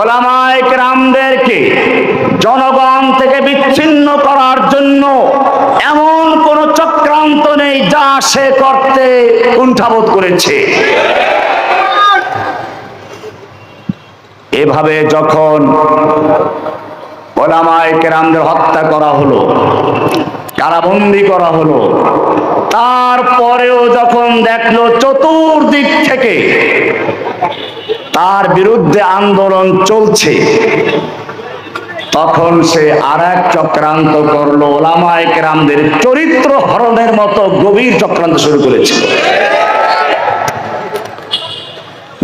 ওলামায়ে কেরামদেরকে জনগণ থেকে বিচ্ছিন্ন করার জন্য এমন কোন চক্রান্ত নেই যা সে করতে কুণ্ঠাবোধ করেছে। এভাবে যখন ওলামায়ে কেরামদের হত্যা করা হলো, কারাবন্দী করা হলো, তারপরেও যখন দেখলো চতুর্দিক থেকে তার বিরুদ্ধে আন্দোলন চলছে, তখন সে আরেক চক্রান্ত করলো। ওলামায়ে কেরামদের চরিত্র হরণের মতো গভীর চক্রান্ত শুরু করেছিল।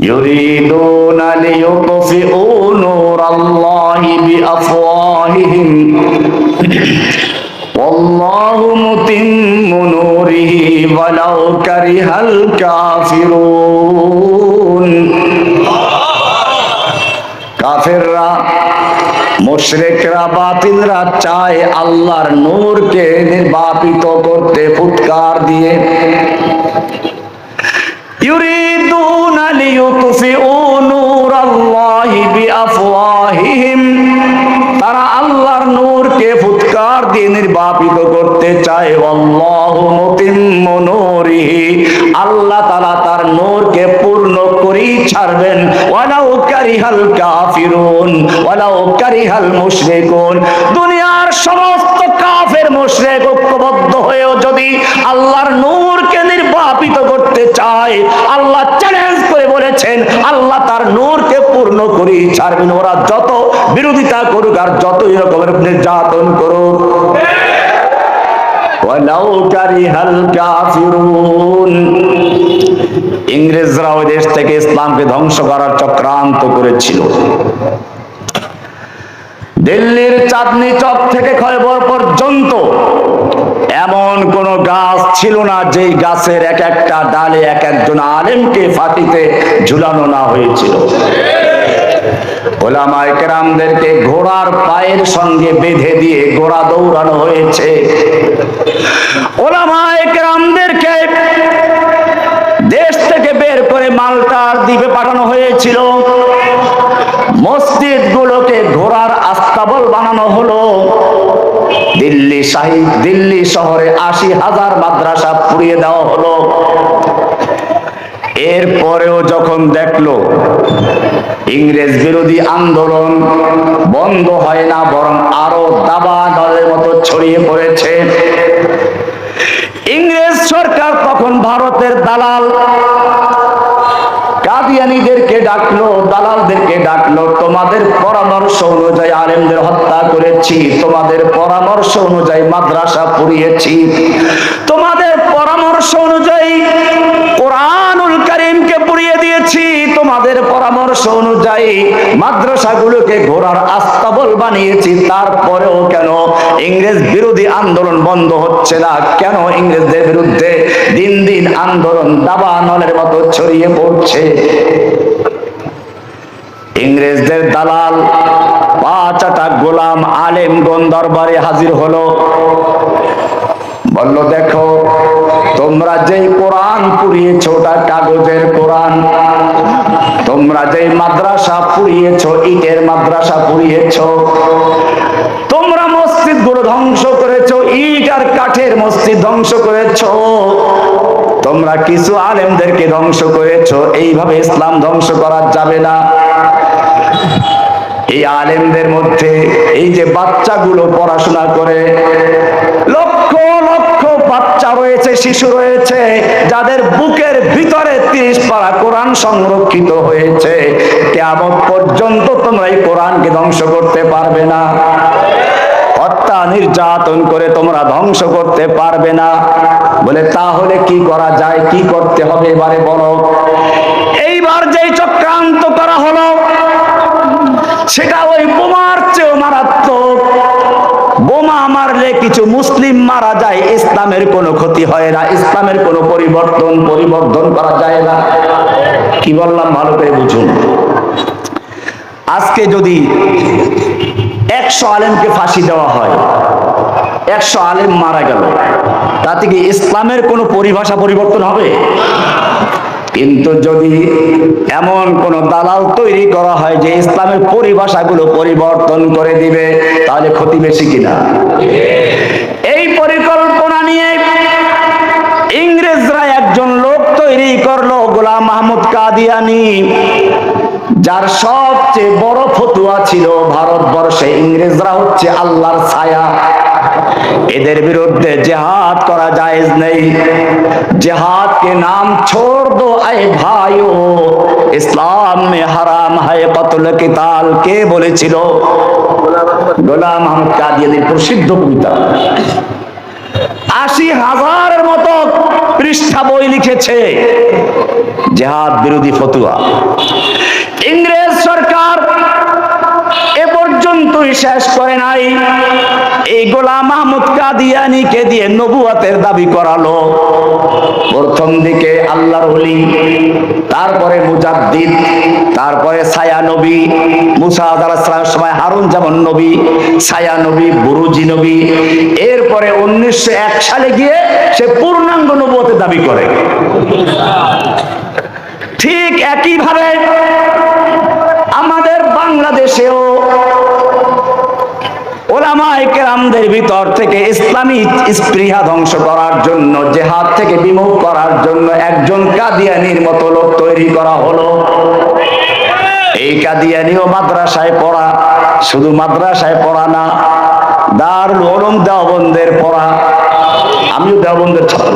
ইউরিদুনা লিইউতফিউ নূরাল্লাহি বিআফওয়াহিহিম ওয়াল্লাহু মুতিম্মু নূরিহি ওয়ালাউ কারিহাল কাফিরুন। কাফেররা, মুশরিকরা, বাতিলরা চায় আল্লাহর নূরকে নির্বাপিত করতে ফুৎকার দিয়ে। ইউরিদুনা লিইউতফিউ নূরাল্লাহি বিআফওয়াহিহিম, তারা আল্লাহর নূরকে ফুৎকার দিয়ে নির্বাপিত করতে চায়। আল্লাহু মুতিম্মু নূরিহি, আল্লাহ তাআলা তার নূরকে পূর্ণ করেই ছাড়বেন। ওয়ালাউ কারিহাল কাফিরুন ওয়ালাউ কারিহাল মুশরিকুন, দুনিয়ার সমস্ত কাফের মুশরিক ঐক্যবদ্ধ হয়েও যদি আল্লাহর নূরকে নির্বাপিত করতে চায়, আল্লাহ চ্যালেঞ্জ করে বলেছেন আল্লাহ তার নূরকে পূর্ণ করেই ছাড়বেন, ওরা যত বিরোধিতা করুক আর যত এরকমের নির্যাতন করুক। ওয়ালাউ কারিহাল কাফিরুন, ইংরেজরা ওই দেশ থেকে ইসলামকে ধ্বংস করার চক্রান্ত করেছিল। দিল্লির চাঁদনি চক থেকে খয়বর পর্যন্ত এমন কোন গাছ ছিল না যেই গাছের এক একটা ডালে এক একজন আলেমকে ফাঁসিতে ঝুলানো না হয়েছিল। ওলামায়ে কেরামদেরকে ঘোড়ার পায়ের সঙ্গে বেঁধে দিয়ে ঘোড়া দৌড়ানো হয়েছে। ওলামায়ে কেরামদেরকে দেশ থেকে বের করে মাল্টার দ্বীপে পাঠানো হয়েছিল। মসজিদ গুলোকে ঘোড়ার আস্তাবল বানানো হলো। দিল্লি শহরে ৮০,০০০ মাদ্রাসা পুড়িয়ে দেওয়া হলো। এরপরেও যখন দেখলো ইংরেজ বিরোধী আন্দোলন বন্ধ হয় না, বরং আরো দাবানলের মতো ছড়িয়ে পড়েছে, ইংরেজ সরকার তখন ভারতের দালাল কাদিয়ানীদেরকে ডাকলো, দালালদেরকে ডাকলো, তোমাদের পরামর্শ অনুযায়ী আলেমদের হত্যা করেছি, তোমাদের পরামর্শ অনুযায়ী মাদ্রাসা পুড়িয়েছি, তোমাদের পরামর্শ অনুযায়ী কোরআনুল কারীমকে পুড়িয়ে দিয়েছি, তোমাদের পরামর্শ অনুযায়ী মাদ্রাসাগুলোকে ঘোড়ার আস্তাবল বানিয়েছি, তারপরেও কেন ইংরেজ বিরোধী আন্দোলন বন্ধ হচ্ছে না? কেন ইংরেজদের বিরুদ্ধে দিন দিন আন্দোলন দাবানলের মতো ছড়িয়ে পড়ছে? ইংরেজদের দালাল ৫টা গোলাম আলেমগণ দরবারে হাজির হলো। বলল, দেখো তোমরা যেই কোরআন পুড়িয়েছো ওটা কাগজের কোরআন, তোমরা যেই মাদ্রাসা পুড়িয়েছো ইটের মাদ্রাসা পুড়িয়েছো, তোমরা মসজিদ গুলো ধ্বংস করেছো, ইট আর কাঠের মসজিদ ধ্বংস করেছো, তোমরা কিছু আলেমদেরকে ধ্বংস করেছো, এইভাবে ইসলাম ধ্বংস করা যাবে না। এই আলেমদের মধ্যে এই যে বাচ্চাগুলো পড়াশোনা করে, লক্ষ লক্ষ বাচ্চা রয়েছে, শিশু রয়েছে, যাদের বুকের ভিতরে ৩০ পারা কোরআন সংরক্ষিত হয়েছে, কিয়ামত পর্যন্ত তোমরা এই কোরআনকে ধ্বংস করতে পারবে না, হত্যা নির্যাতন করে তোমরা ধ্বংস করতে পারবে না। বলে তাহলে কি করা যায়, কি করতে হবে এবারে বলো? এইবার যেই চক্রান্ত করা হলো সেটা ওই বোমার চেয়েও মারাত্মক। বোমা মারলে কিছু মুসলিম মারা যায়, ইসলামের কোনো ক্ষতি হয় না, ইসলামের কোনো পরিবর্তন করা যায় না। কি বললাম ভালো করে বুঝুন। আজকে যদি ১০০ আলেমকে ফাঁসি দেওয়া হয়, ১০০ আলেম মারা গেল, তাতে কি ইসলামের কোনো পরিভাষা পরিবর্তন হবে? কিন্তু যদি এমন কোন দালাল তৈরি করা হয় যে ইসলামের পরিভাষাগুলো পরিবর্তন করে দিবে, তাহলে ক্ষতি বেশি কিনা? এই পরিকল্পনা নিয়ে ইংরেজরা একজন লোক তৈরি করলো, গোলাম মাহমুদ কাদিয়ানী, যার সবচেয়ে বড় ফতুয়া ছিল ভারতবর্ষে ইংরেজরা হচ্ছে আল্লাহর ছায়া, এদের বিরুদ্ধে জিহাদ করা জায়েজ নেই, जिहाद के नाम छोड़ दो ऐ भाइयों, इस्लाम में हराम है कत्ल किताल। কে বলেছিল? গোলাম মাহমুদ কাদিয়ানীর প্রসিদ্ধ কবিতা। ৮০,০০০-এর মতো পৃষ্ঠা বই লিখেছে, জিহাদ বিরোধী ফতুয়া। ইংরেজ সরকার এ পর্যন্তই শেষ করে নাই, এই গোলাম মাহমুদ কাদিয়ানীকে দিয়ে নবুয়তের দাবি করালো। প্রথম দিকে আল্লাহর ওলি, তারপরে মুজাদ্দিদ, তারপরে ছায়া নবী, মুসা আলাইহিস সালামের সময় হারুন যেমন নবী, ছায়া নবী, বুরুজি নবী। এরপরে 1901 সালে গিয়ে সে পূর্ণাঙ্গ নবুয়তের দাবি করে। ঠিক একইভাবে আমাদের বাংলাদেশেও ওলামায়ে কেরামদের ভিতর থেকে ইসলামী স্পৃহা ধ্বংস করার জন্য, জিহাদ থেকে বিমুখ করার জন্য একজন কাদিয়ানীর মতো লোক তৈরি করা হলো। এই কাদিয়ানীও মাদ্রাসায় পড়া, শুধু মাদ্রাসায় পড়া না, দারুল উলুম দেওবন্দের পড়া। আমিও দেওবন্দের ছাত্র,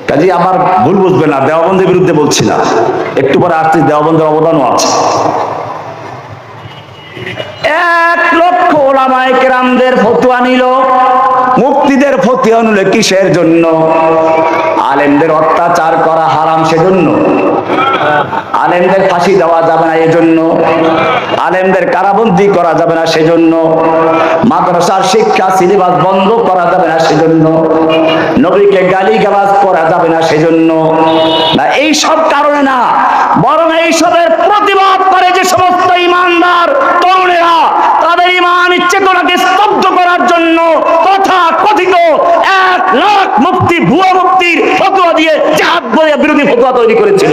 কাজে আমার ভুল বুঝবে না, দেওবন্দের বিরুদ্ধে বলছি না, একটু পরে আসছি, দেওবন্দের অবদানও আছে। 1 লক্ষ ওলামায়ে কেরামদের ফতোয়া নিল, মুফতিদের ফতোয়া নিল কিসের জন্য? আলেমদের অত্যাচার করা হারাম সেজন্য, আলেমদের ফাঁসি দেওয়া যাবে না এজন্য, আলেমদের কারাবন্দী করা যাবে না সেজন্য, মাদ্রাসার শিক্ষা সিলেবাস বন্ধ করা যাবে না সেজন্য, নবীকে গালিগালাজ করা যাবে না সেজন্য না, এই সব কারণে না, বরং এই সবের প্রতিবাদ করে যে সমস্ত ইমানদার তরুণেরা তাদের ইমান চেতনাকে স্তব্ধ করার জন্য তথা কথিত 1 লাখ মুফতি, ভুয়া মুফতির ফতোয়া দিয়ে জিহাদ বিরোধী ফতোয়া তৈরি করেছিল।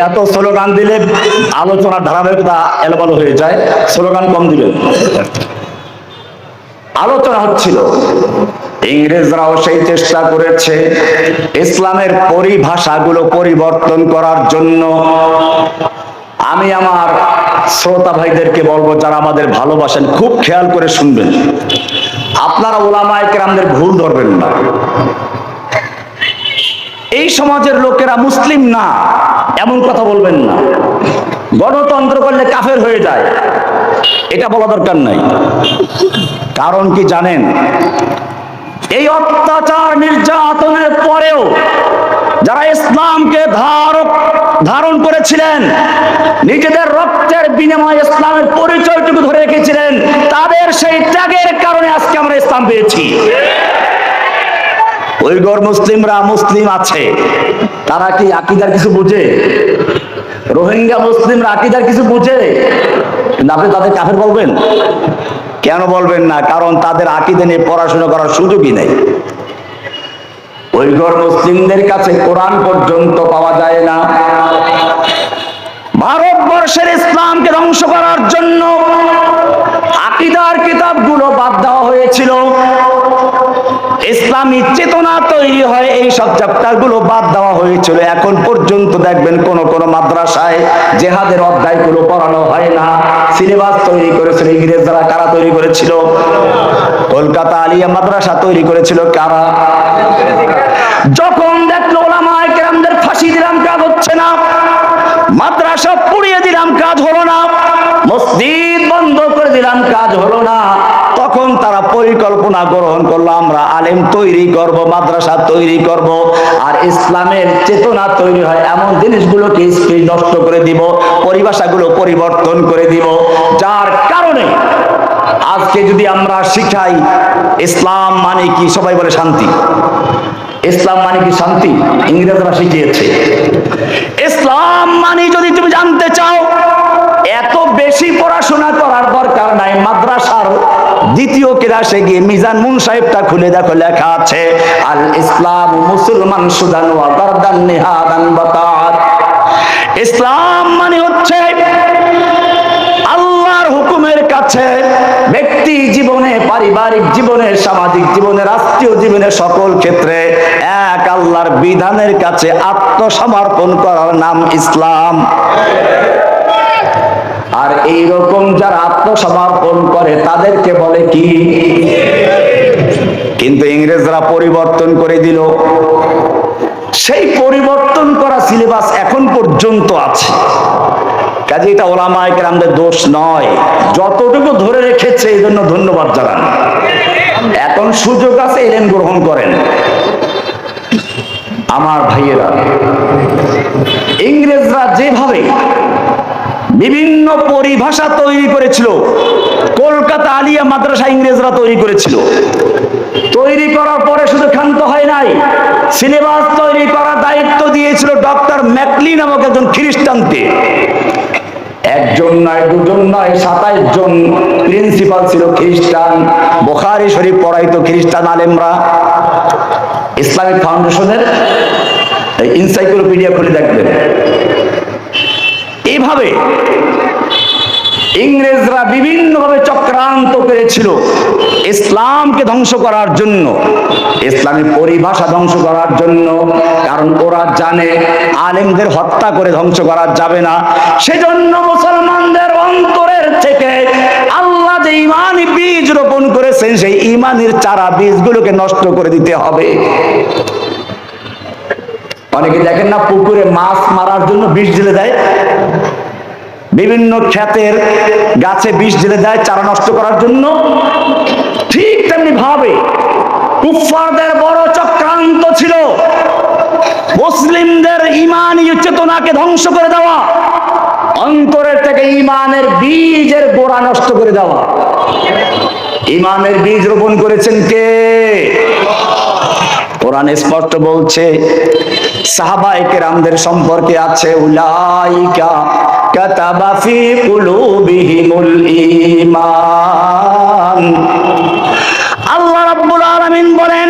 এত স্লোগান দিলে আলোচনার ধারাবাহিকতা এলোমেলো হয়ে যায়, স্লোগান কম দিবেন। আলোচনা হচ্ছিল, ইংরেজরাও সেই চেষ্টা করেছে ইসলামের পরিভাষাগুলো পরিবর্তন করার জন্য। আমি আমার শ্রোতা ভাইদেরকে বলবো, যারা আমাদের ভালোবাসেন, খুব খেয়াল করে শুনবেন, আপনারা ওলামায়ে কেরামদের ভুল ধরবেন না। এই সমাজের লোকেরা মুসলিম না এমন কথা বলবেন না, গণতন্ত্র করলে কাফের হয়ে যায়, এটা বলা দরকার নাই। কারণ কি জানেন? এই অত্যাচার নির্যাতনের পরেও যারা ইসলামকে ধারণ করেছিলেন, নিজেদের রক্তের বিনিময়ে ইসলামের পরিচয়টুকু ধরে রেখেছিলেন, তাদের সেই ত্যাগের কারণে আজকে আমরা ইসলাম পেয়েছি। উইঘুর মুসলিমরা মুসলিম আছে, তারা কি আকীদার কিছু বুঝে? রোহিঙ্গা মুসলিমরা আকীদার কিছু বুঝে? কিন্তু আপনি তাদের কাফের বলবেন? কেন বলবেন না? কারণ তাদের আকীদা নিয়ে পড়াশোনা করার সুযোগই নেই। উইঘুর মুসলিমদের কাছে কোরআন পর্যন্ত পাওয়া যায় না। ভারতবর্ষের ইসলামকে ধ্বংস করার জন্য আকীদার কিতাবগুলো বাদ দেওয়া হয়েছিল, ইসলামী চেতনা তৈরি হয় এই সব চ্যাপ্টারগুলো বাদ দেওয়া হয়েছিল। এখন পর্যন্ত দেখবেন কোন কোন মাদ্রাসায় জিহাদের অধ্যায়গুলো পড়ানো হয় না। সিলেবাস তৈরি করেছিল ইংরেজরা। কারা তৈরি করেছিল? কলকাতা আলিয়া মাদ্রাসা তৈরি করেছিল কারা? যখন দেখলো ওলামায়ে কেরামদের ফাঁসি দিলাম কাজ হচ্ছে না, মাদ্রাসা পুড়িয়ে দিলাম কাজ হলো না, মসজিদ বন্ধ করে দিলাম কাজ হলো না, তখন তারা পরিকল্পনা গ্রহণ করলো, আমরা আলেম তৈরি করব, মাদ্রাসা তৈরি করব, আর ইসলামের চেতনা তৈরি হয় এমন জিনিসগুলোকে নষ্ট করে দিব, পরিভাষাগুলো পরিবর্তন করে দিব, যার কারণে আজকে যদি আমরা শিখাই ইসলাম মানে কি, সবাই বলে শান্তি। ইসলাম মানে কি শান্তি, ইংরেজরা শিখিয়েছে। ইসলাম মানে যদি তুমি জানতে চাও, এত বেশি পড়াশোনা করার দরকার নাই। মাদ্রাসার দ্বিতীয় ক্লাসে গিয়ে মিজান মুন সাহেবটা খুলে দেখো, লেখা আছে আল ইসলাম মুসলমান সুদান ওয়া দারদান নিহাদান বাতাআত। ইসলাম মানে হচ্ছে আল্লাহর হুকুমের কাছে ব্যক্তি জীবনে, পারিবারিক জীবনে, সামাজিক জীবনে, রাষ্ট্রীয় জীবনে, সকল ক্ষেত্রে এক আল্লাহর বিধানের কাছে আত্মসমর্পণ করার নাম ইসলাম। আর এইরকম যারা আত্মসমর্পণ করে তাদেরকে বলে কি? কিন্তু ইংরেজরা পরিবর্তন করে দিল। সেই পরিবর্তন করা সিলেবাস এখন পর্যন্ত আছে। কাজে এটা ওলামায়ে কেরামদের দোষ নয়, যতটুকু ধরে রেখেছে এই জন্য ধন্যবাদ জানান। এখন সুযোগ আছে, এলেন গ্রহণ করেন। আমার ভাইয়েরা, ইংরেজরা যেভাবে বিভিন্ন পরিভাষা তৈরি করেছিল, কলকাতা আলিয়া মাদ্রাসা ইংরেজরা তৈরি করেছিল। তৈরি করার পরে শুধু ক্ষান্ত হয় নাই, সিলেবাস তৈরি করার দায়িত্ব দিয়েছিল ডক্টর ম্যাকলি নামক একজন খ্রিস্টানকে। একজন নয়, দুজন নয়, 27 জন প্রিন্সিপাল ছিল খ্রিস্টান। বুখারী শরীফ পড়াইতো খ্রিস্টান আলেমরা। ইসলামিক ফাউন্ডেশনের এনসাইক্লোপিডিয়া খুলে দেখবেন। এইভাবে ইংরেজরা বিভিন্নভাবে চক্রান্ত করেছিল ইসলামকে ধ্বংস করার জন্য, ইসলামী পরিভাষা ধ্বংস করার জন্য। কারণ ওরা জানে আলেমদের হত্যা করে ধ্বংস করা যাবে না। সেজন্য মুসলমানদের অন্তরের থেকে আল্লাহ যে ঈমানি বীজ রোপণ করেছেন, সেই ঈমানের চারা বীজগুলোকে নষ্ট করে দিতে হবে। অনেকে দেখেন না, পুকুরে মাছ মারার জন্য বিষ ঢেলে দেয়, বিভিন্ন ক্ষেতের গাছে বিষ ঢেলে দেয় চারা নষ্ট করার জন্য। ঠিক তেমনি ভাবে কুফফারদের বড় চক্রান্ত ছিল মুসলিমদের ঈমানী চেতনাকে ধ্বংস করে দেওয়া, অন্তরের থেকে ঈমানের বীজের গোড়া নষ্ট করে দেওয়া। ঈমানের বীজ রোপণ করেছেন কে? কোরআন স্পষ্ট বলছে, সাহাবায়ে কেরামদের সম্পর্কে আছে উলাইকা কাতাবা ফি কুলুবিহিমুল ঈমান। আল্লাহ রাব্বুল আলামিন বলেন,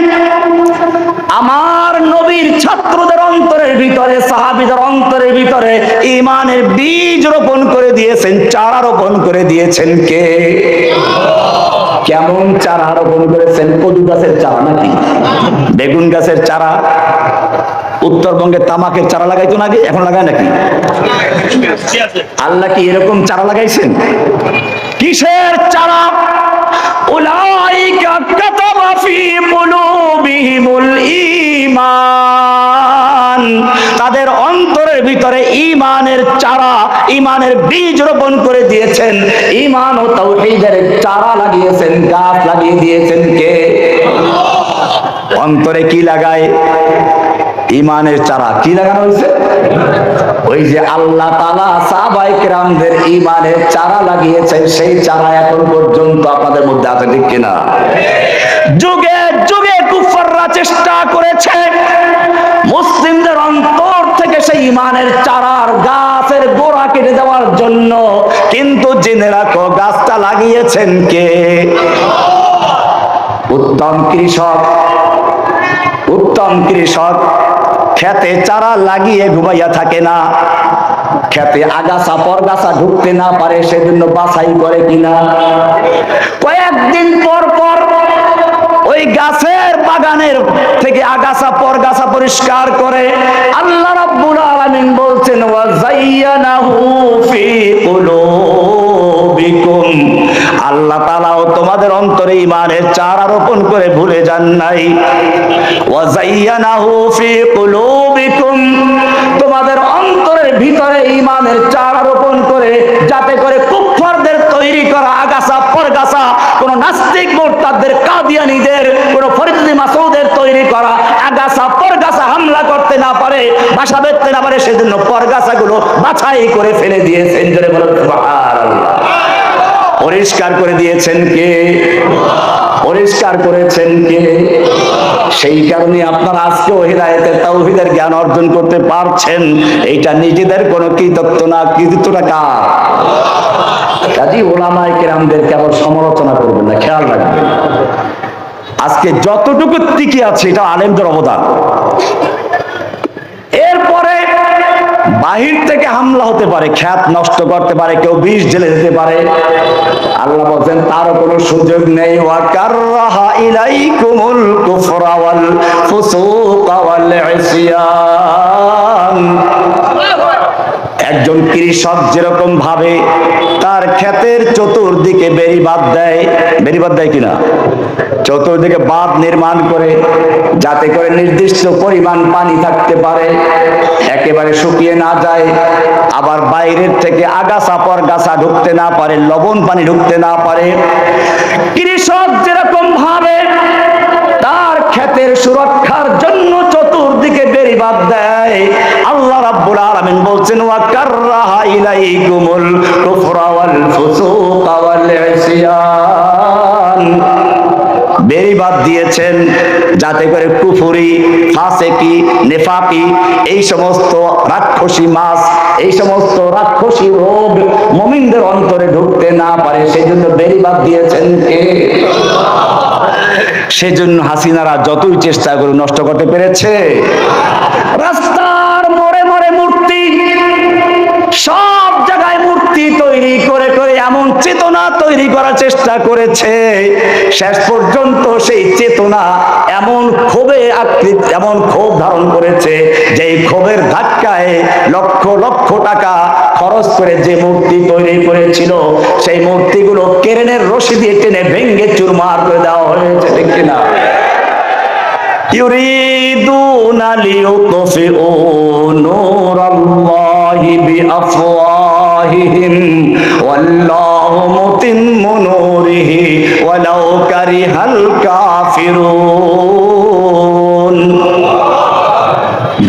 আমার নবীর ছাত্রদের অন্তরের ভিতরে, সাহাবীদের অন্তরের ভিতরে ঈমানের বীজ রোপণ করে দিয়েছেন, চারা রোপণ করে দিয়েছেন কে? কেমন চারা রোপণ করেছেন? কদু গাছের চারা নাকি বেগুন গাছের চারা? উত্তরবঙ্গে তামাকের চারা লাগাইতো নাকি, এখন লাগায় নাকি? আল্লাহ কি এরকম চারা লাগাইছেন? কিসের চারা? উলাইকা কাতাবা ফি কুলুবিহিমুল ঈমান। তাদের অন্তরের ভিতরে ঈমানের চারা, ঈমানের বীজ রোপণ করে দিয়েছেন। ঈমান ও তাওহীদের চারা লাগিয়েছেন, গাছ লাগিয়ে দিয়েছেন কে? অন্তরে কি লাগায়? ঈমানের চারা। কি লাগানো হয়েছে? ওই যে আল্লাহ তাআলা সাহাবায়ে কেরামদের ঈমানের চারা লাগিয়েছেন, সেই চারা এখন পর্যন্ত আপনাদের মধ্যে আছে, ঠিক কিনা? যুগে যুগে কুফাররা চেষ্টা করেছে মুসলিমদের অন্তর থেকে সেই ঈমানের চারার গাছের গোড়া কেটে দেওয়ার জন্য, কিন্তু জেনে রাখো গাছটা লাগিয়েছেন কে? উত্তম কৃষক। উত্তম কৃষক খেতে চারা লাগিয়ে ঘুমাইয়া থাকে না, খেতে আগাছা পরগাছা ঢুকতে না পারে সেজন্য বাছাই করে কিনা। কয়েকদিন পর পর ওই গাছের বাগানের থেকে আগাছা পরগাছা পরিষ্কার করে। আল্লাহ রাব্বুল আলামিন বলছেন, ওয়া যায়্যানাহু ফি কুলুবিকুম। আল্লাহ তাআলাও তোমাদের অন্তরে ঈমানের চারা রোপণ করে ভুলে যান নাই। ওয়া যায়্যানাহু ফি কুলুবিকুম, তোমাদের অন্তরের ভিতরে ঈমানের চারা রোপণ করে, যাতে করে কুফফারদের তৈরি করা আগাছা পরগাছা, কোন নাস্তিক মুরতাদদের, কাদিয়ানীদের, কোন ফরিদি মাসউদের তৈরি করা আগাছা পরগাছা হামলা করতে না পারে, বাসা বেঁধতে না পারে, সেজন্য পরগাছাগুলো বাছাই করে ফেলে দিয়েছেন। জোরে বলুন সুবহানাল্লাহ। পরিষ্কার করে দিয়েছেন কে? পরিষ্কার করেছেন কে? সেই কারণে আপনারা আজকেও হিদায়াতের তাওহীদের জ্ঞান অর্জন করতে পারছেন। এইটা নিজেদের কোনো কৃতিত্ব না, কৃতিত্বটা কার? কাজী ওলামায়ে কেরামদেরকে আবার সমালোচনা করবেন না, খেয়াল রাখবেন। আজকে যতটুকু টিকে আছে এটা আলেমদের অবদান। এরপরে বাহির থেকে হামলা হতে পারে, খ্যাত নষ্ট করতে পারে, কেউ বিষ ঢেলে দিতে পারে। আল্লাহ বলেন তারও কোনো সুযোগ নেই। ওয়া কাররাহা ইলাইকুমুল কুফরা ওয়াল ফুসুকা ওয়াল ইসয়ান। একজন কৃষক যেরকম ভাবে তার ক্ষেতের চতুর্দিকে বেড়িবাঁধ দেয়, বেড়িবাঁধ দেয় কিনা, চতুর্দিকে বাঁধ নির্মাণ করে যাতে করে নির্দিষ্ট পরিমাণ পানি থাকতে পারে, একেবারে শুকিয়ে না যায়, আবার বাইরের থেকে আগাছা পরগাছা ঢুকতে না পারে, লবণ পানি ঢুকতে না পারে। কৃষক যেরকম ভাবে তার ক্ষেতের সুরক্ষার জন্য চতুর্দিকে বেড়িবাঁধ দেয়, আল্লাহ রাব্বুল আলামিন বলছেন ওয়া কাররাহা ইলাইকুমুল কুফরা ওয়াল ফুসুকা ওয়াল ইসয়ান। বেড়িবাঁধ দিয়েছেন যাতে করে কুফরি, ফাসেকি, নেফাকি, এই সমস্ত রাক্ষসী মাছ, এই সমস্ত রাক্ষসী রোগ মুমিনদের অন্তরে ঢুকতে না পারে, সেই জন্য বেড়িবাঁধ দিয়েছেন কে? সেজন্য হাসিনারা যতই চেষ্টা করে নষ্ট করতে পেরেছে। রাস্তার মোড়ে মোড়ে মূর্তি, সব জায়গায় মূর্তি তৈরি করে করে এমন চেতনা তৈরি করার চেষ্টা করেছে, শেষ পর্যন্ত সেই চেতনা এমন ক্ষোভে আকৃতি, এমন ক্ষোভ ধারণ করেছে যে ক্ষোভের ধাক্কায় লক্ষ লক্ষ টাকা খরচ করে যে মূর্তি তৈরি করেছিল সেই মূর্তিগুলো কেরেনের রশি দিয়ে টেনে ভেঙ্গে চুরমার করে দেওয়া হয়েছে, ঠিক কিনা? ইউরিদুনা লিইউতফিউ নূরাল্লাহি বিআফওয়াহিহিম ওয়াল্লাহু মুতিম্মু নূরিহি ওয়ালাউ কারিহাল কাফিরুন।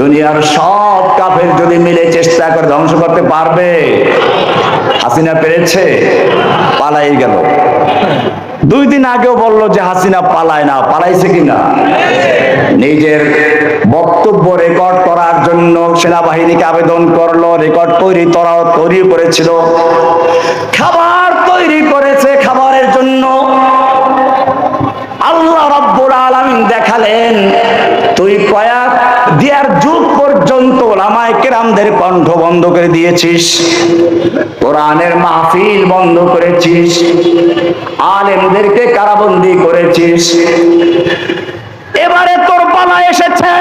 দুনিয়ার সব কাফের যদি মিলে চেষ্টা করে ধ্বংস করতে পারবে? হাসিনা পেরেছে? পালাই গেল। 2 দিন আগেও বললো যে হাসিনা পালায় না, পালাইছে কিনা? নিজের বক্তব্য রেকর্ড করার জন্য সেনাবাহিনীকে আবেদন করলো, রেকর্ড তৈরি করেছিল, খাবার তৈরি করেছে, খাবারের জন্য আল্লাহ রাব্বুল আলামিন দেখালেন তুই কয়েক দিয়ার যুগ পর্যন্ত ওলামায়ে কেরামদের কণ্ঠ বন্ধ করে দিয়েছিস, কোরআনের মাহফিল বন্ধ করেছিস, আলেমদেরকে কারাবন্দী করেছিস। এবারে তোর পালা এসেছে,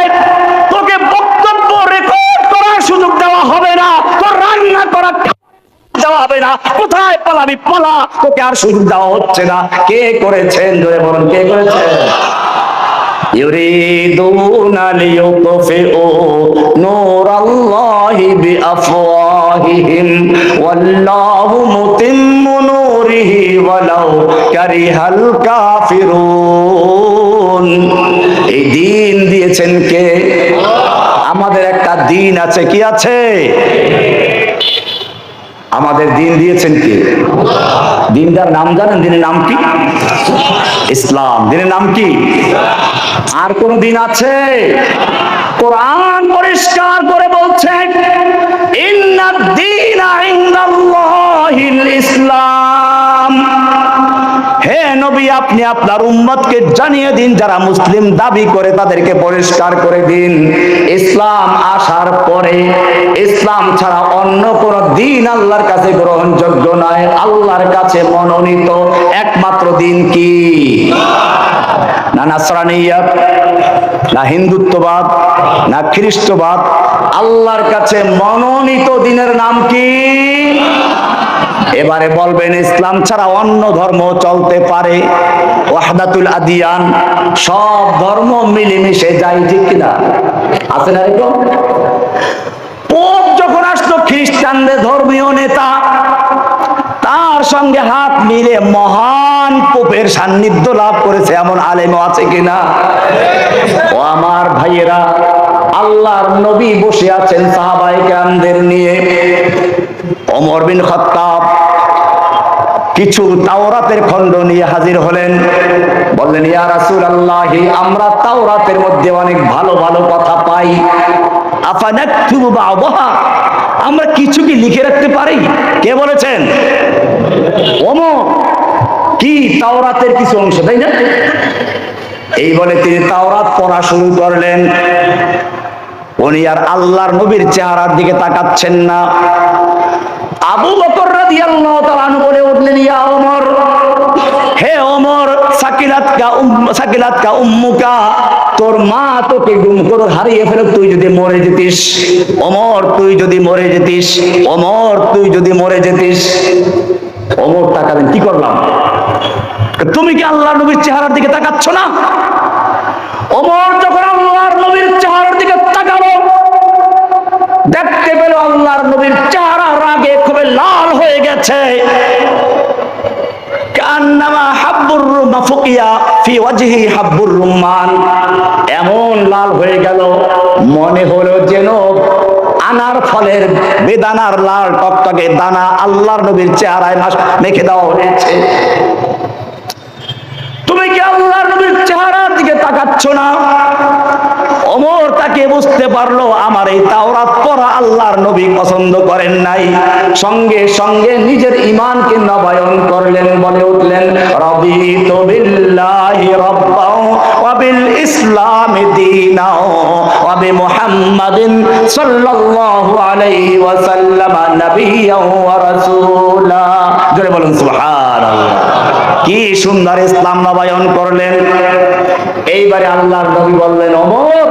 তোকে বক্তব্য রেকর্ড করার সুযোগ দেওয়া হবে না, তোর রান্না করা দেওয়া হবে না, কোথায় পালাবি পালা, তোকে আর সুযোগ দেওয়া হচ্ছে না। কে করেছেন? জোরে বলুন, কে করেছেন? ইউরিদুনা লিইউতফিউ নূরাল্লাহি বিআফওয়াহিহিম ওয়াল্লাহু মুতিম্মু নূরিহি ওয়ালাউ কারিহাল কাফিরুন। এই দিন দিয়েছেন কে? আমাদের একটা দিন আছে, কি আছে? আমাদের দিন দিয়েছেন কে? দিনটার নাম জানেন? দিনের নাম কি? ইসলাম। দিনের নাম কি? আর কোন দিন আছে? কোরআন পরিষ্কার করে বলছেন ইন্নাদ দীনা ইনদাল্লাহিল ইসলাম। হে নবী, আপনি আপনার উম্মতকে জানিয়ে দিন, যারা মুসলিম দাবি করে তাদেরকে পরিষ্কার করে দিন, ইসলাম আসার পরে ইসলাম ছাড়া অন্য কোন দিন আল্লাহর কাছে গ্রহণযোগ্য নয়। আল্লাহর কাছে মনোনীত একমাত্র দিন কি? না নাসরানিয়াত, না হিন্দুত্ববাদ, না খ্রিস্টবাদ। আল্লাহর কাছে মনোনীত দিনের নাম কি? এবারে বলবেন ইসলাম ছাড়া অন্য ধর্ম চলতে পারে, ওয়াহদাতুল আদিয়ান, সব ধর্ম মিলেমিশে যায়, ঠিক কিনা? আছে না এরকম? পোপ যখন আসলো, খ্রিস্টানদের ধর্মীয় নেতা, তার সঙ্গে হাত মিলে মহান পোপের সান্নিধ্য লাভ করেছে এমন আলেমও আছে কিনা? ও আমার ভাইয়েরা, আল্লাহর নবী বসে আছেন সাহাবায়ে কেরামদের নিয়ে। ওমর বিন খাত্তাব কিছু কিছু তাওরাতের খণ্ড নিয়ে হাজির হলেন। বললেন, ইয়া রাসূলুল্লাহ, আমরা তাওরাতের মধ্যে অনেক ভালো ভালো কথা পাই, আফানাকতুবু বা'দাহা, আমরা কিছু কি লিখে রাখতে পারি? কে বলেছেন? ওমর। কি? তাওরাতের কিছু অংশ, তাই না? এই বলে তিনি তাওরাত পড়া শুরু করলেন। উনি আর আল্লাহর নবীর চেহারার দিকে তাকাচ্ছেন না। আবু বকর রাদিয়াল্লাহু তাআলা আনহু বলে উঠলেন, ইয়া ওমর, হে ওমর, সাকিলাতকা উম্মুকা, তোর মা তোকে গুম করে হারিয়ে ফেলে, তুই যদি মরে যেতিস। ওমর, তুই যদি মরে যেতিস। ওমর, তুই যদি মরে যেতিস। ওমর তাকালেন, কি করলাম? তুমি কি আল্লাহর নবীর চেহারার দিকে তাকাচ্ছ না? ওমর যখন আল্লাহর নবীর চেহারার দিকে তাকালো, দেখতে পেল আল্লাহর নবীর চেহারা রাগে খুবই লাল হয়ে গেছে। কান্নামা হাব্বুর রুমা ফুকিয়া ফি ওয়াজহি হাব্বুর রুমান, এমন লাল হয়ে গেল মনে হলো যেন আনার ফলের বেদানার লাল টকটকে দানা আল্লাহর নবীর চেহারায় মেখে দেওয়া হয়েছে। তুমি কি আল্লাহর নবীর চেহারার দিকে তাকাচ্ছ না? ওমর তাকে বুঝতে পারলো আমার এই তাওরাত পড়া আল্লাহর নবী পছন্দ করেন নাই। সঙ্গে সঙ্গে নিজের ঈমানকে নবায়ন করলেন, বলে উঠলেন, রাদিতু বিল্লাহি রাব্বাও ওয়া বিল ইসলামি দীনাও ওয়া বি মুহাম্মাদিন সাল্লাল্লাহু আলাইহি ওয়া সাল্লাম নাবিয়্যাও ওয়া রাসূলা। জোরে বলুন সুবহানাল্লাহ। কি সুন্দর ইসলাম নবায়ন করলেন। এইবারে আল্লাহর নবী বললেন, ওমর,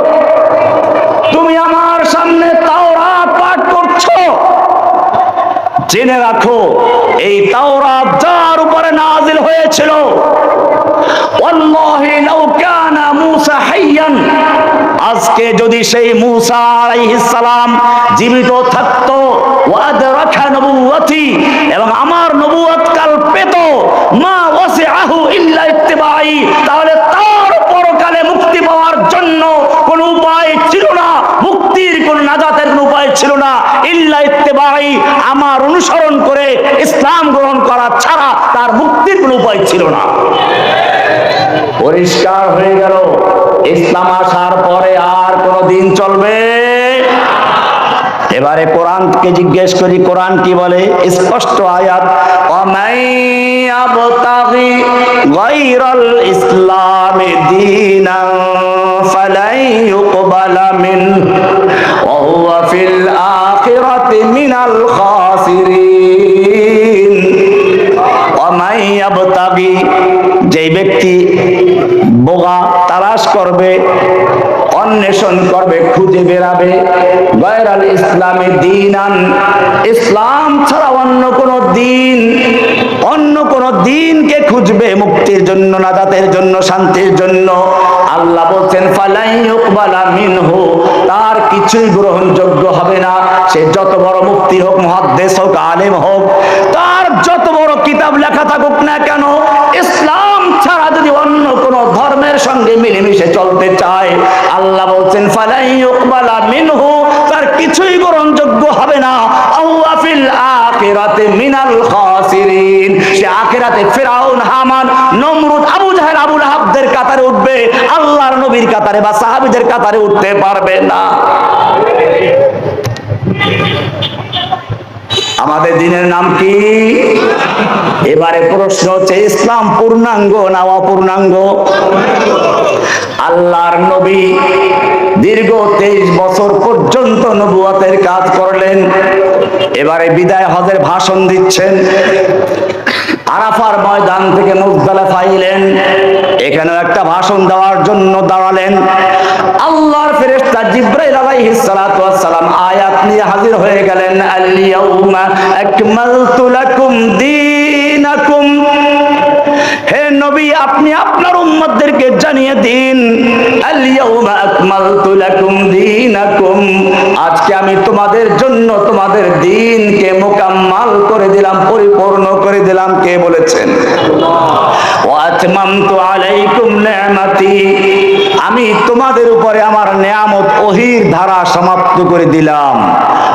তুমি আমার সামনে তাওরাত পাঠ করছো, জেনে রাখো এই তাওরাত যার উপরে নাজিল হয়েছিল, ওয়াল্লাহি লাউ কানা মূসা হাইয়ান, আজকে যদি সেই মূসা আলাইহিস সালাম জীবিত থাকতো, ওয়াদরাকা নবুওয়াতি, এবং আমার নবুয়ত কাল পেত, মা ওয়াসিআহু ইল্লা ইত্তিবাই, তাহলে তার পরকালে মুক্তি পাওয়ার জন্য কোন উপায় ছিল না, মুক্তির কোন নাজাতের উপায় ছিল না, ইল্লা ইত্তিবাই, আমার অনুসরণ করে ইসলাম গ্রহণ করা ছাড়া তার মুক্তির কোন উপায় ছিল না। পরিষ্কার হয়ে গেল, ইসলাম আসার পরে আর কোন দিন চলবে। এবারে কোরআনকে জিজ্ঞেস করি, কোরআন কি বলে? স্পষ্ট আয়াত, ওয়ামাইয়াবতাগি গায়রাল ইসলামি দীনান ফালাই ইউকবালা মিনহু ওয়া হুয়া ফিল আখিরাতি মিনাল খাসিরিন। ওয়ামাইয়াবতাগি, যে ব্যক্তি বোগা তালাশ করবে, অন্বেষণ করবে, খুঁজে বেড়াবে, গায়রাল ইসলামি দীনান, ইসলাম ছাড়া অন্য কোন দিন, অন্য কোন দিনকে খুঁজবে মুক্তির জন্য, নাজাতের জন্য, শান্তির জন্য, আল্লাহ বলছেন ফালাই ইউকবালা মিনহু, তার কিছুই গ্রহণযোগ্য হবে না। সে যত বড় মুফতি হোক, মুহাদ্দিস হোক, আলেম হোক, তার যত বড় কিতাব লেখা থাকুক না কেন, ইসলাম ছাড়া যদি অন্য কোন ধর্মের সঙ্গে মিলেমিশে চলতে চায়, আল্লাহ বলছেন ফালাই ইউকবালা মিনহু, তার কিছুই গ্রহণযোগ্য হবে না। আল্লাহ ফিল আখিরাতি মিনাল খাসিরিন, সে আখিরাতে ফিরাউন, হামান, নমরুদ, আবু জাহেল, আবু লাহাবদের কাতারে উঠবে, আল্লাহর নবীর কাতারে বা সাহাবীদের কাতারে উঠতে পারবে না। আমাদের দিনের নাম কি? এবারে প্রশ্ন হচ্ছে, ইসলাম পূর্ণাঙ্গ না অপূর্ণাঙ্গ? আল্লাহর নবী দীর্ঘ 23 বছর পর্যন্ত নবুয়তের কাজ করলেন। এবারে বিদায় হজের ভাষণ দিচ্ছেন। আরাফার ময়দান থেকে মুজদালিফা আইলেন, এখানেও একটা ভাষণ দেওয়ার জন্য দাঁড়ালেন। আল্লাহর ফেরেশতা জিবরাইল আলাইহিস সালাতু ওয়াস সালাম আয়াত নিয়ে হাজির হয়ে গেলেন, আল ইয়াউমা আকমালতু লাকুম দীনাকুম, হে নবী আপনি আপনার উম্মতদেরকে জানিয়ে দিন, আল ইয়াউমা আকমালতু লাকুম দীনাকুম, আজকে আমি তোমাদের জন্য তোমাদের দ্বীনকে মুকাম্মাল করে দিলাম, পরিপূর্ণ করে দিলাম। কে বলেছেন? ওয়া আতমামতু আলাইকুম নি'মাতি, আমি তোমাদের উপরে আমার নিয়ামত ওহির ধারা সমাপ্ত করে দিলাম।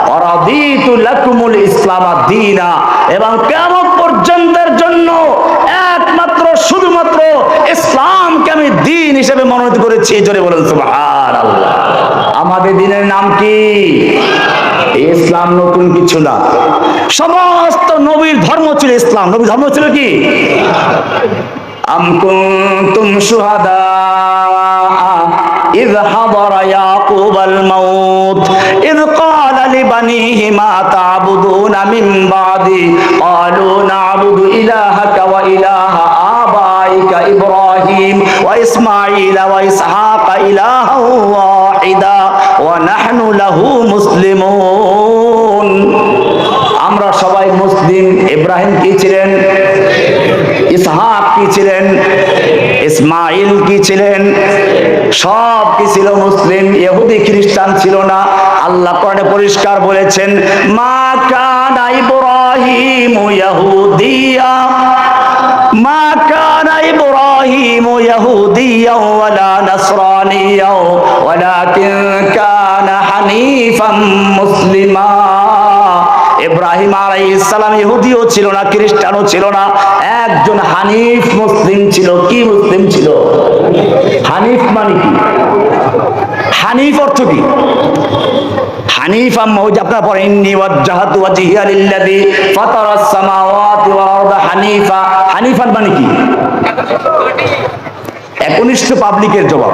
ওয়া রাদিতু লাকুমুল ইসলাম দীনা, এবং কিয়ামত পর্যন্তের জন্য একমাত্র শুধুমাত্র ইসলামকে আমি দ্বীন হিসেবে মনোনীত করেছি। জোরে বলুন সুবহানাল্লাহ। আমাদের দ্বীনের নাম কি? ইসলাম নতুন কিছু না, সমস্ত নবীর ধর্ম ছিল ইসলাম। নবীর ধর্ম ছিল কি? আম কুনতুম শুহাদা إذ حضر يعقوب الموت إذ قال لبنيه ما تعبدون من بعدي قالوا نعبد إلهك وإله آبائك إبراهيم وإسماعيل وإسحاق إلها واحدا ونحن له مسلمون। আমরা সবাই মুসলিম। ইব্রাহিম কি ছিলেন? ইসহাক কি ছিলেন? ইসমাইল কি ছিলেন? সব কি ছিল? মুসলিম। ইহুদি খ্রিস্টান ছিল না। আল্লাহ কোরআনে পরিষ্কার বলেছেন, মা কানা ইব্রাহিম ইয়াহুদিয়া মা কানা ইব্রাহিম ইয়াহুদিয়া ওয়ালা নাসরানিয়া ওয়ালাকিন কানা হানিফাম মুসলিমা। ইব্রাহিম আলাইহিস সালাম ইহুদিও ছিল না, খ্রিস্টানও ছিল না, একজন হানিফ মুসলিম ছিল। কি মুসলিম ছিল? হানিফ মানে কি? হানিফ অর্থ কি? হানিফ আপনারা পড়েন, ইন্নী ওয়াজ্জাহাতু ওয়াজহিয়া লিল্লাযী ফাতারাস সামাওয়াতি ওয়াল আরদা হানিফা। হানিফান মানে কি? একনিষ্ঠ পাবলিকের জবাব।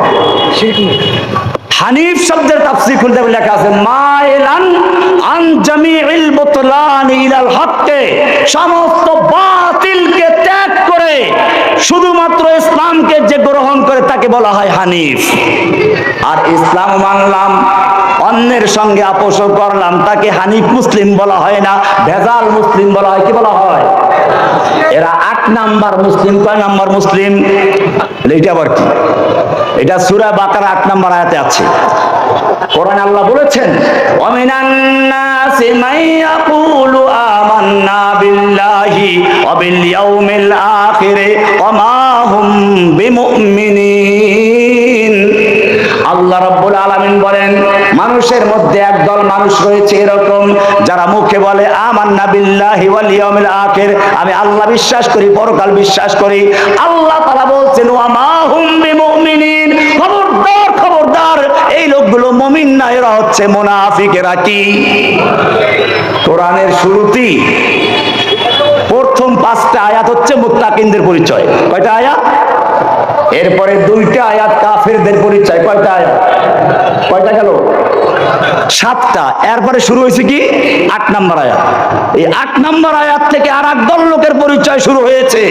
হানিফ শব্দের তাফসীর খুলতে লেখা আছে মাইলান আন জামিইল বুতলান ইলাল হককে, সমস্ত বাতিলকে ত্যাগ করে শুধুমাত্র ইসলামকে যে গ্রহণ করে তাকে বলা হয় হানিফ। আর ইসলাম মানলাম, অন্যের সঙ্গে আপোষ করলাম, তাকে হানিফ মুসলিম বলা হয় না, ভেজাল মুসলিম বলা হয়। কি বলা হয়? এরা 8 নাম্বার মুসলিম। কয় নাম্বার মুসলিম? এটা আবার কি? এটা সূরা বাকারা 8 নাম্বার আয়াতে আছে। কোরআনে আল্লাহ বলেছেন, ওয়া মিনান নাসি মান ইয়াকুলু আমান্না বিল্লাহি ওয়া বিল ইয়াউমিল আখির ওয়া মা হুম বিমুমিনিন। আল্লাহ রাব্বুল আলামিন বলেন, মানুষের মধ্যে একদল মানুষ রয়েছে এরকম, যারা মুখে বলে আমান্না বিল্লাহি ওয়াল ইয়াউমিল আখির, আমি আল্লাহ বিশ্বাস করি, পরকাল বিশ্বাস করি। আল্লাহ তাআলা বলছেন, ওয়া মা হুম বিমুমিনিন, খবরদার খবরদার, এই লোকগুলো মুমিন না, এরা হচ্ছে মুনাফিকেরা। কি? কোরআনের শুরুতেই প্রথম 5টা আয়াত হচ্ছে মুত্তাকিনদের পরিচয়। কয়টা আয়াত? এরপরে 2টা আয়াত কাফেরদের পরিচয়। কয়টা আয়াত? কয়টা গেল? 7টা। এরপরে শুরু হয়েছে কি? 8 নাম্বার আয়াত। এই 8 নাম্বার আয়াত থেকে আর এক দল লোকের পরিচয় শুরু হয়েছে,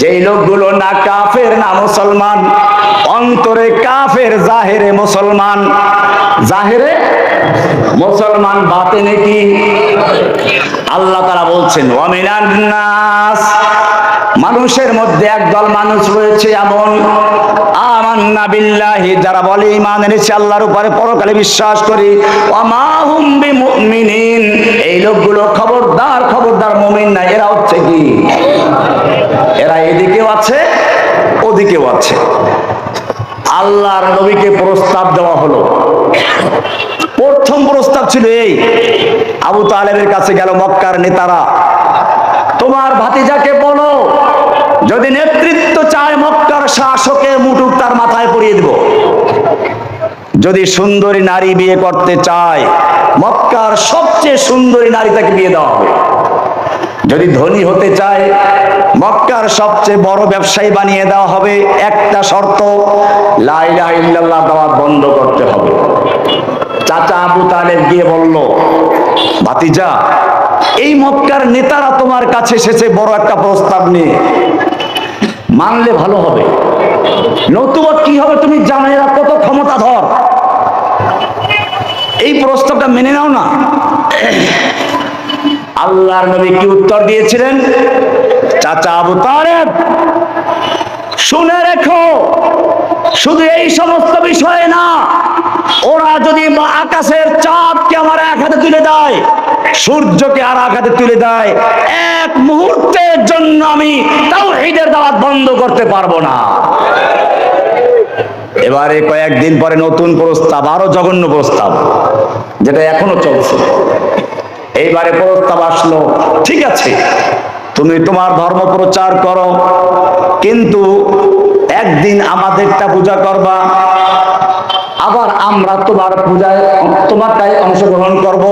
যেই লোকগুলো না কাফের না মুসলমান, অন্তরে কাফের, জাহেরে মুসলমান। জাহেরে মুসলমান, বাতিনে কি? আল্লাহ তাআলা বলছেন, ওয়া মিনান নাস, মানুষের মধ্যে একদল মানুষ রয়েছে এমন, আমান্না বিল্লাহি, যারা বলে ঈমান এনেছে আল্লাহর উপরে, পরকালে বিশ্বাস করি, ওয়া মা হুম বিমুমিনিন, এই লোকগুলো খবরদার খবরদার মুমিন না। এরা হচ্ছে কি? এরা এদিকেও আছে ওদিকেও আছে। আল্লাহর নবীকে প্রস্তাব দেওয়া হলো। প্রথম প্রস্তাব ছিল এই, আবু তালেবের কাছে গেল মক্কার নেতারা, তোমার ভাতিজাকে বলো যদি নেতৃত্ব চায় মক্কার শাসকের মুটুক তার মাথায় পরিয়ে দেব। যদি সুন্দরী নারী বিয়ে করতে চায় মক্কার সবচেয়ে সুন্দরী নারী তাকে বিয়ে দেওয়া হবে। যদি ধনী হতে চায় মক্কার সবচেয়ে বড় ব্যবসায়ী বানিয়ে দেওয়া হবে। একটা শর্ত, লা ইলাহা ইল্লাল্লাহ দাওয়াত বন্ধ করতে হবে। চাচা আবু তালেব গিয়ে বলল, ভাতিজা, এই মক্কার নেতারা তোমার কাছে এসেছে বড় একটা প্রস্তাব নিয়ে, মানলে ভালো হবে, নতুবা কি হবে তুমি জানো, এরা কত ক্ষমতাধর, এই প্রস্তাবটা মেনে নাও না। আল্লাহর নবী কি উত্তর দিয়েছিলেন? চাচা আবু তালেব, শুনে রেখো, শুধু এই সমস্ত বিষয়ে না, ওরা যদি আকাশের চাঁদকে আমার এক হাতে তুলে দেয়, সূর্যকে আর এক হাতে তুলে দেয়, এক মুহূর্তের জন্য আমি তাওহীদের দাওয়াত বন্ধ করতে পারবো না। এবারে কয়েকদিন পরে নতুন প্রস্তাব, আরো জঘন্য প্রস্তাব, যেটা এখনো চলছে। এইবারে প্রস্তাব আসলো, ঠিক আছে তুমি তোমার ধর্ম প্রচার করো, কিন্তু একদিন আমাদেরটা পূজা করবা, আবার আমরা তোমার পূজায় তোমারটাই অংশগ্রহণ করব।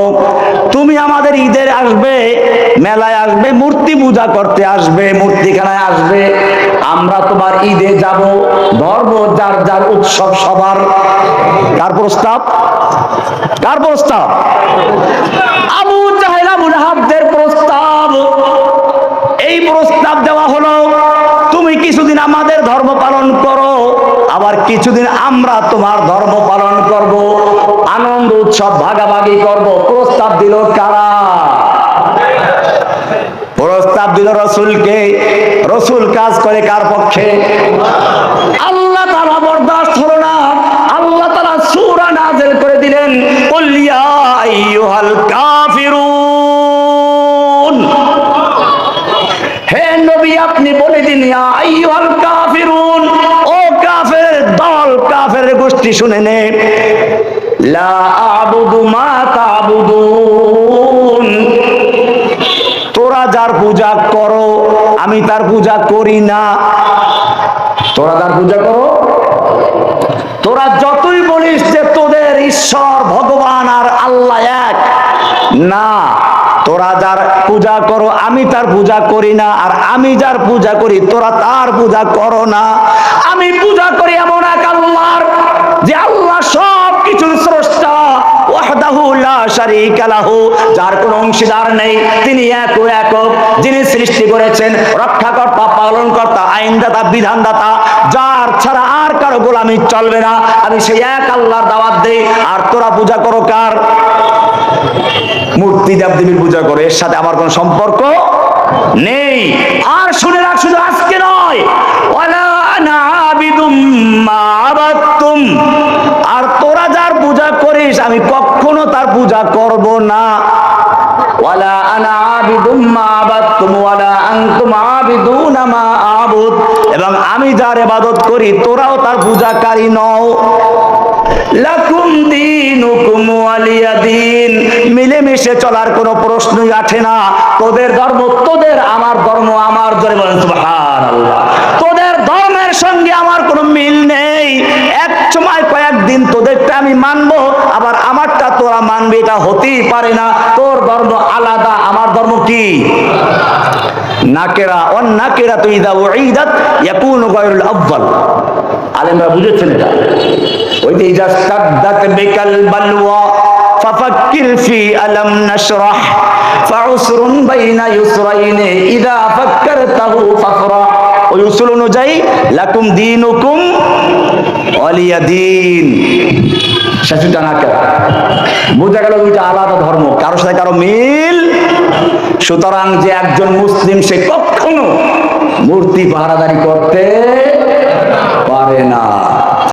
তুমি আমাদের ঈদের আসবে, মেলায় আসবে, মূর্তি পূজা করতে আসবে, মূর্তিখানায় আসবে, আমরা তোমার ঈদে যাব। ধর্ম যার যার, উৎসব সবার। কার প্রস্তাব? কার প্রস্তাব? আবু জাহেল আবু লাহাবদের প্রস্তাব। এই প্রস্তাব দেওয়া হলো, তুমি কিছুদিন আমাদের ধর্ম পালন করো, আবার কিছুদিন আমরা তোমার ধর্ম পালন করব, আনন্দ উৎসব ভাগাভাগি করব। প্রস্তাব দিল কারা? প্রস্তাব দিল রসুলকে। রসুল কাজ করে কার পক্ষে? আল্লাহ তাআলা বরদাস্ত হলো না। আল্লাহ তাআলা সূরা নাযিল করে দিলেন, কুল ইয়া আইয়ুহাল কাফিরুন, হে নবী আপনি বলে দিন, ইয়া আইয়ুহাল কাফিরুন, ও কাফের দল, কাফের গোষ্ঠী শুনে নে, লা আবুদু মা তা'বুদুন, তোরা যার পূজা করো আমি তার পূজা করি না। তোরা যার পূজা করো, তোরা যতই বলিস যে তোদের ঈশ্বর ভগবান আর আল্লাহ এক, না, তোরা যার পূজা করো আমি তার পূজা করি না, আর আমি যার পূজা করি তোরা তার পূজা করো না। আমি পূজা করি এমন এক আল্লাহর, যে আল্লাহ সব কিছুর স্রষ্টা, ওয়াহদাহু লা শারীকা লাহু, যার কোনো অংশীদার নেই, তিনি একক, যিনি সৃষ্টি করেছেন, রক্ষাকর্তা, পালনকর্তা, আইনদাতা, বিধানদাতা, যার ছাড়া আর কারো গোলামি চলবে না। আমি সেই এক আল্লাহর দাওয়াত দেই, আর তোরা পূজা করো কার? মূর্তি দেবদেবীর পূজা করে, এর সাথে আমার কোন সম্পর্ক নেই। আর শুনে রাখ, শুধু আজকে নয়, ওয়ালা আনা আবিদুম মা আবাদতুম, আর তোরা যার পূজা করিস আমি কখনো তার পূজা করব না। ওয়ালা আনা আবিদুম মা আবাদতুম ওয়ালা আনতুম আবিদুনা মা আবুদ, এবং আমি যার ইবাদত করি তোরাও তার পূজাকারী নও। লাকুম দীনুকুম ওয়ালিয়া দীন, মিলেমিশে চলার কোনো প্রশ্নই আসে না। তোদের ধর্ম তোদের, আমার ধর্ম আমার। জোরে বলেন সুবহানাল্লাহ। তোদের ধর্মের সঙ্গে আমার কোনো মিল নেই। এক সময় কয়েকদিন তোদেরটা আমি মানবো, আবার আমারটা তোরা মানবি, এটা হতেই পারে না। তোর ধর্ম আলাদা, আমার ধর্ম কি? নাকেরা, অন নাকেরা তুই দা উইদাত ইয়াকুনু গায়রুল আফদাল। আলেমরা বুঝেছেন এটা? ওই যে ইজা সাদ্দাত বিকাল বালওয়া ফাফাক্কির ফি আলাম নাশরাহ ফাউসরুন বাইনা ইউসরাইন ইযা ফাক্কারতাহু ফাফরাহ। ওই উসুল অনুযায়ী লাকুম দীনুকুম ওয়ালিয়া দীন। শাশুটা নাকেরা, বোঝা গেল দুইটা আলাদা ধর্ম, কারোর সাথে কারো মিল। সুতরাং যে একজন মুসলিম সে কখনো মূর্তি পাহারাদারি করতে পারে না।